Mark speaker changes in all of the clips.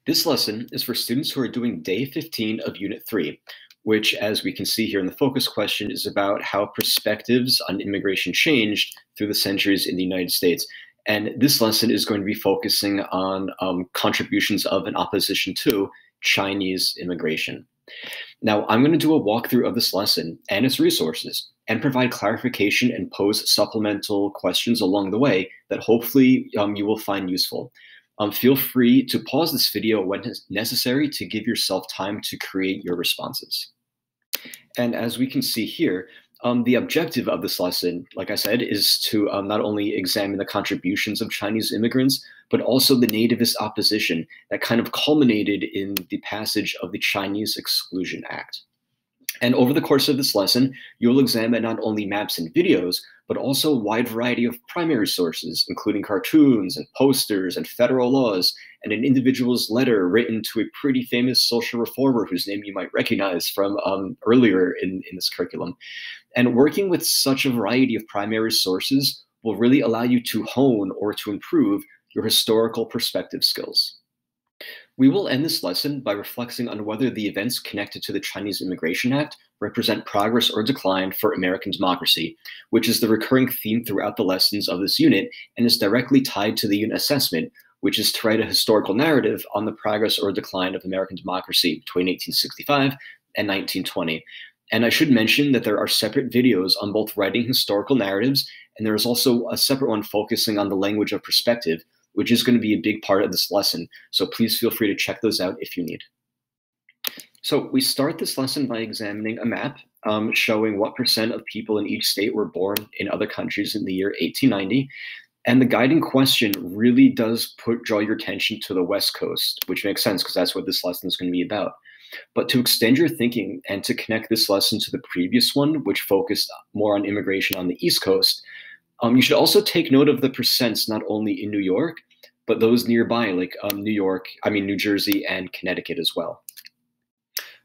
Speaker 1: This lesson is for students who are doing day 15 of Unit 3, which, as we can see here in the focus question, is about how perspectives on immigration changed through the centuries in the United States. And this lesson is going to be focusing on contributions of and opposition to Chinese immigration. Now, I'm going to do a walkthrough of this lesson and its resources and provide clarification and pose supplemental questions along the way that hopefully you will find useful. Feel free to pause this video when necessary to give yourself time to create your responses. And as we can see here, the objective of this lesson, like I said, is to not only examine the contributions of Chinese immigrants, but also the nativist opposition that kind of culminated in the passage of the Chinese Exclusion Act. And over the course of this lesson, you'll examine not only maps and videos, but also a wide variety of primary sources, including cartoons and posters and federal laws, and an individual's letter written to a pretty famous social reformer whose name you might recognize from earlier in this curriculum. And working with such a variety of primary sources will really allow you to hone or to improve your historical perspective skills. We will end this lesson by reflecting on whether the events connected to the Chinese Immigration Act represent progress or decline for American democracy, which is the recurring theme throughout the lessons of this unit and is directly tied to the unit assessment, which is to write a historical narrative on the progress or decline of American democracy between 1865 and 1920. And I should mention that there are separate videos on both writing historical narratives, and there is also a separate one focusing on the language of perspective, which is going to be a big part of this lesson. So please feel free to check those out if you need. So we start this lesson by examining a map showing what percent of people in each state were born in other countries in the year 1890. And the guiding question really does draw your attention to the West Coast, which makes sense because that's what this lesson is going to be about. But to extend your thinking and to connect this lesson to the previous one, which focused more on immigration on the East Coast, you should also take note of the percents not only in New York, but those nearby, like New Jersey and Connecticut as well.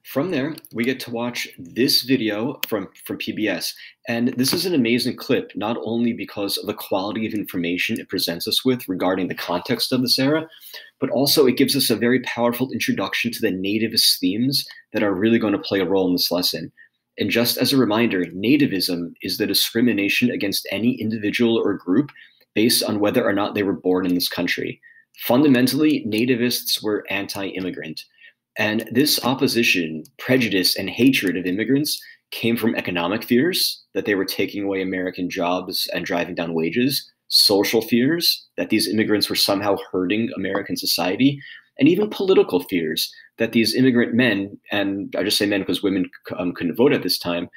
Speaker 1: From there, we get to watch this video from PBS. And this is an amazing clip, not only because of the quality of information it presents us with regarding the context of this era, but also it gives us a very powerful introduction to the nativist themes that are really going to play a role in this lesson. And just as a reminder, nativism is the discrimination against any individual or group based on whether or not they were born in this country. Fundamentally, nativists were anti-immigrant. And this opposition, prejudice, and hatred of immigrants came from economic fears that they were taking away American jobs and driving down wages, social fears that these immigrants were somehow hurting American society, and even political fears that these immigrant men, and I just say men because women couldn't vote at this time,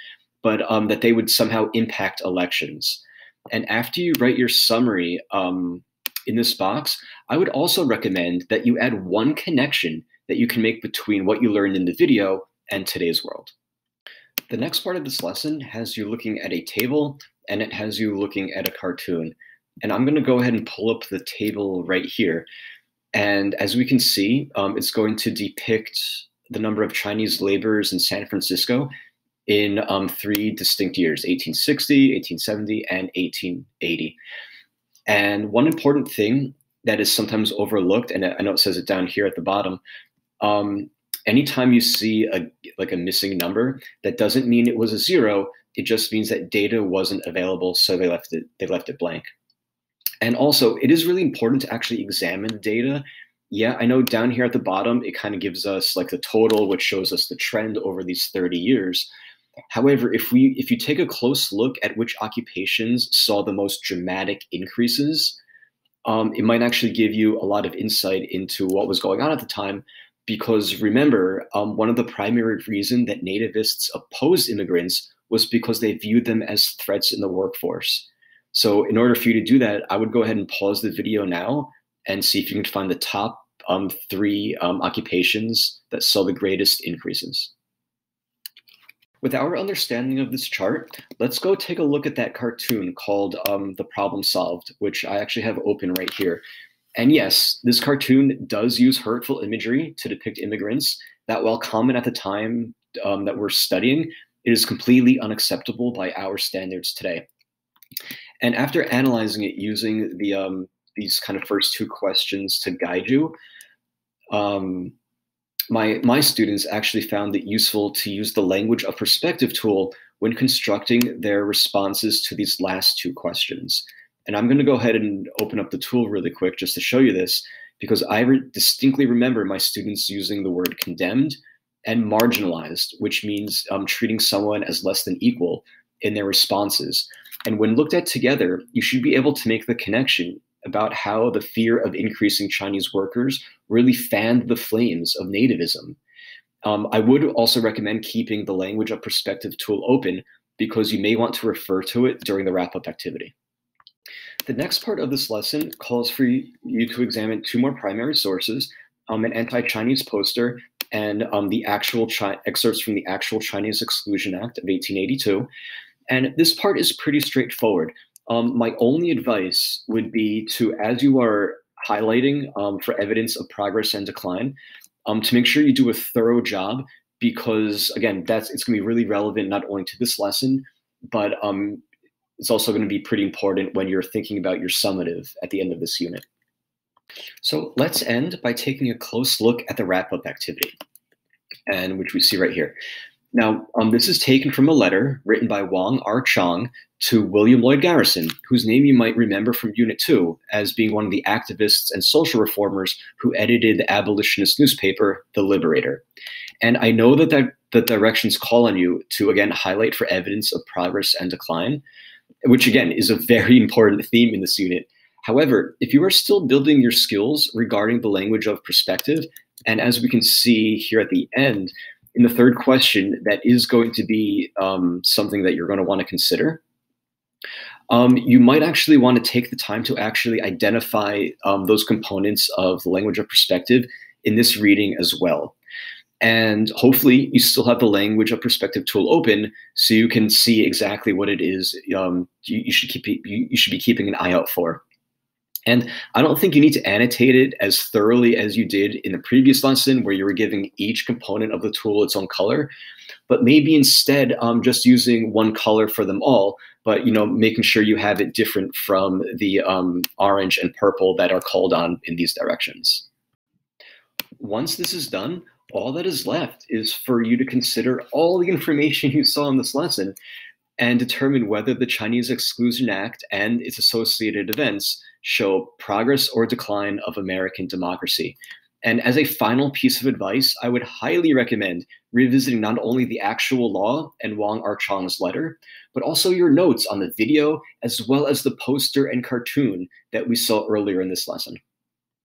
Speaker 1: but that they would somehow impact elections. And after you write your summary in this box, I would also recommend that you add one connection that you can make between what you learned in the video and today's world. The next part of this lesson has you looking at a table, and it has you looking at a cartoon. And I'm going to go ahead and pull up the table right here. And as we can see, it's going to depict the number of Chinese laborers in San Francisco in 3 distinct years, 1860, 1870, and 1880. And one important thing that is sometimes overlooked, and I know it says it down here at the bottom, anytime you see a missing number, that doesn't mean it was a 0. It just means that data wasn't available, so they left it blank. And also, it is really important to actually examine the data. Yeah, I know down here at the bottom, it kind of gives us like the total, which shows us the trend over these 30 years. However, if you take a close look at which occupations saw the most dramatic increases, it might actually give you a lot of insight into what was going on at the time. Because remember, one of the primary reasons that nativists opposed immigrants was because they viewed them as threats in the workforce. So in order for you to do that, I would go ahead and pause the video now and see if you can find the top 3 occupations that saw the greatest increases. With our understanding of this chart, let's go take a look at that cartoon called The Problem Solved, which I actually have open right here. And yes, this cartoon does use hurtful imagery to depict immigrants that, while common at the time that we're studying, it is completely unacceptable by our standards today. And after analyzing it using these kind of first 2 questions to guide you, um, my students actually found it useful to use the language of perspective tool when constructing their responses to these last two questions. And I'm going to go ahead and open up the tool really quick just to show you this, because I distinctly remember my students using the word condemned and marginalized, which means treating someone as less than equal in their responses. And when looked at together, you should be able to make the connection about how the fear of increasing Chinese workers really fanned the flames of nativism. I would also recommend keeping the language of perspective tool open, because you may want to refer to it during the wrap-up activity. The next part of this lesson calls for you to examine two more primary sources, an anti-Chinese poster and the actual excerpts from the actual Chinese Exclusion Act of 1882. And this part is pretty straightforward. My only advice would be to, as you are highlighting for evidence of progress and decline, to make sure you do a thorough job, because again, it's going to be really relevant not only to this lesson, but it's also going to be pretty important when you're thinking about your summative at the end of this unit. So let's end by taking a close look at the wrap-up activity, and which we see right here. Now, this is taken from a letter written by Wang R. Chang to William Lloyd Garrison, whose name you might remember from Unit 2 as being one of the activists and social reformers who edited the abolitionist newspaper, The Liberator. And I know that the directions call on you to, again, highlight for evidence of progress and decline, which, again, is a very important theme in this unit. However, if you are still building your skills regarding the language of perspective, and as we can see here at the end, in the third question, that is going to be something that you're going to want to consider. You might actually want to take the time to actually identify those components of the language of perspective in this reading as well. And hopefully you still have the language of perspective tool open so you can see exactly what it is you should be keeping an eye out for. And I don't think you need to annotate it as thoroughly as you did in the previous lesson, where you were giving each component of the tool its own color, but maybe instead just using one color for them all, but making sure you have it different from the orange and purple that are called on in these directions. Once this is done, all that is left is for you to consider all the information you saw in this lesson and determine whether the Chinese Exclusion Act and its associated events show progress or decline of American democracy. And as a final piece of advice, I would highly recommend revisiting not only the actual law and Wang R. Chang's letter, but also your notes on the video, as well as the poster and cartoon that we saw earlier in this lesson.